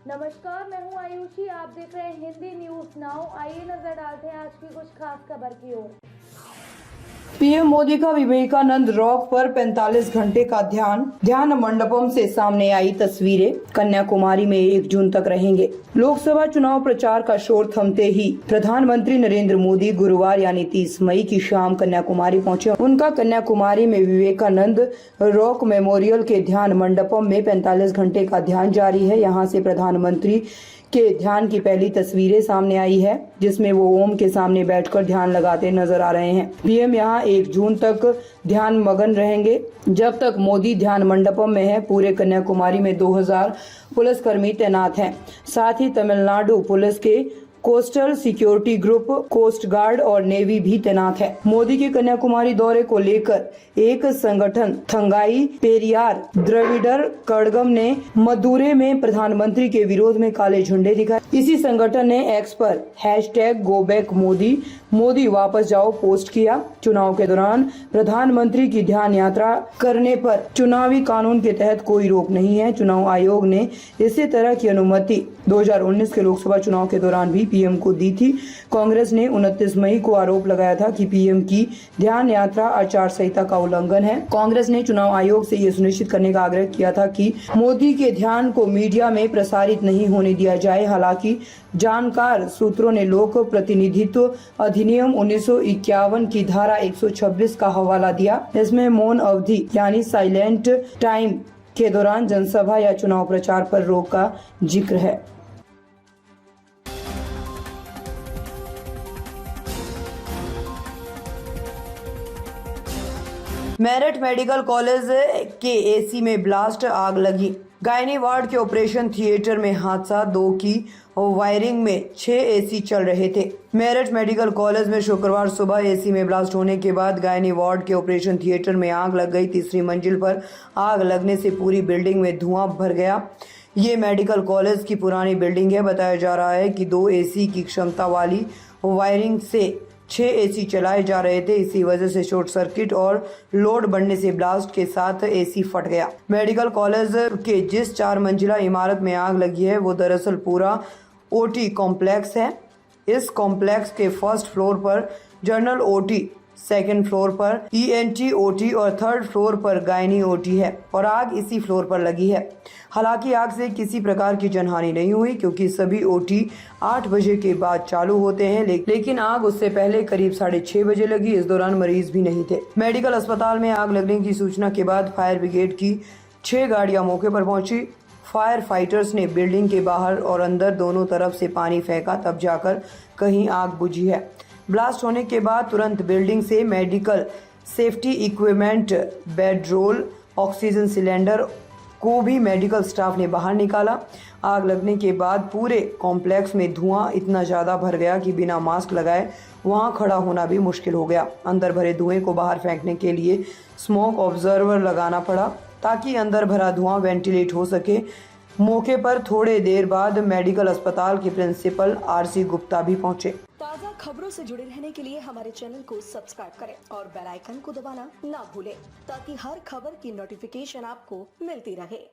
नमस्कार, मैं हूं आयुषी। आप देख रहे हैं हिंदी न्यूज नाउ। आइए नजर डालते हैं आज की कुछ खास खबर की ओर। पीएम मोदी का विवेकानंद रॉक पर 45 घंटे का ध्यान मंडपम से सामने आई तस्वीरें। कन्याकुमारी में 1 जून तक रहेंगे। लोकसभा चुनाव प्रचार का शोर थमते ही प्रधानमंत्री नरेंद्र मोदी गुरुवार यानी 30 मई की शाम कन्याकुमारी पहुंचे। उनका कन्याकुमारी में विवेकानंद रॉक मेमोरियल के ध्यान मंडपम में 45 घंटे का ध्यान जारी है। यहाँ से प्रधानमंत्री के ध्यान की पहली तस्वीरें सामने आई है, जिसमें वो ओम के सामने बैठकर ध्यान लगाते नजर आ रहे हैं। पीएम यहां 1 जून तक ध्यान मगन रहेंगे। जब तक मोदी ध्यान मंडपम में है, पूरे कन्याकुमारी में 2000 पुलिसकर्मी तैनात हैं। साथ ही तमिलनाडु पुलिस के coastal security group, coast guard और नेवी भी तैनात है। मोदी के कन्याकुमारी दौरे को लेकर एक संगठन थंगाई पेरियार द्रविडर कड़गम ने मदुरै में प्रधानमंत्री के विरोध में काले झंडे दिखाए। इसी संगठन ने एक्स पर #GoBackModi मोदी वापस जाओ पोस्ट किया। चुनाव के दौरान प्रधानमंत्री की ध्यान यात्रा करने पर चुनावी कानून के तहत कोई रोक नहीं है। चुनाव आयोग ने इसी तरह की अनुमति 2019 के लोकसभा चुनाव के दौरान भी पीएम को दी थी। कांग्रेस ने 29 मई को आरोप लगाया था कि पीएम की ध्यान यात्रा आचार संहिता का उल्लंघन है। कांग्रेस ने चुनाव आयोग से ये सुनिश्चित करने का आग्रह किया था कि मोदी के ध्यान को मीडिया में प्रसारित नहीं होने दिया जाए। हालांकि जानकार सूत्रों ने लोक प्रतिनिधित्व अधिनियम 1951 की धारा 126 का हवाला दिया। इसमें मौन अवधि यानी साइलेंट टाइम के दौरान जनसभा या चुनाव प्रचार पर रोक का जिक्र है। मेरठ मेडिकल कॉलेज के एसी में ब्लास्ट, आग लगी। गायनी वार्ड के ऑपरेशन थिएटर में हादसा। 2 की वायरिंग में 6 एसी चल रहे थे। मेरठ मेडिकल कॉलेज में शुक्रवार सुबह एसी में ब्लास्ट होने के बाद गायनी वार्ड के ऑपरेशन थिएटर में आग लग गई। तीसरी मंजिल पर आग लगने से पूरी बिल्डिंग में धुआं भर गया। ये मेडिकल कॉलेज की पुरानी बिल्डिंग है। बताया जा रहा है कि 2 एसी की क्षमता वाली वायरिंग से 6 एसी चलाए जा रहे थे। इसी वजह से शॉर्ट सर्किट और लोड बढ़ने से ब्लास्ट के साथ एसी फट गया। मेडिकल कॉलेज के जिस 4 मंजिला इमारत में आग लगी है, वो दरअसल पूरा ओटी कॉम्प्लेक्स है। इस कॉम्प्लेक्स के फर्स्ट फ्लोर पर जनरल ओटी, सेकंड फ्लोर पर ईएनटी ओटी और थर्ड फ्लोर पर गायनी ओटी है और आग इसी फ्लोर पर लगी है। हालांकि आग से किसी प्रकार की जनहानि नहीं हुई, क्योंकि सभी ओटी 8 बजे के बाद चालू होते हैं। लेकिन आग उससे पहले करीब 6:30 बजे लगी। इस दौरान मरीज भी नहीं थे। मेडिकल अस्पताल में आग लगने की सूचना के बाद फायर ब्रिगेड की 6 गाड़ियां मौके पर पहुंची। फायर फाइटर्स ने बिल्डिंग के बाहर और अंदर दोनों तरफ से पानी फेंका, तब जाकर कहीं आग बुझी है। ब्लास्ट होने के बाद तुरंत बिल्डिंग से medical safety equipment, bed roll, oxygen cylinder को भी मेडिकल स्टाफ ने बाहर निकाला। आग लगने के बाद पूरे कॉम्प्लेक्स में धुआं इतना ज़्यादा भर गया कि बिना मास्क लगाए वहां खड़ा होना भी मुश्किल हो गया। अंदर भरे धुएं को बाहर फेंकने के लिए स्मोक ऑब्जर्वर लगाना पड़ा, ताकि अंदर भरा धुआं वेंटिलेट हो सके। मौके पर थोड़े देर बाद मेडिकल अस्पताल के प्रिंसिपल आरसी गुप्ता भी पहुंचे। ताज़ा खबरों से जुड़े रहने के लिए हमारे चैनल को सब्सक्राइब करें और बेल आइकन को दबाना ना भूलें, ताकि हर खबर की नोटिफिकेशन आपको मिलती रहे।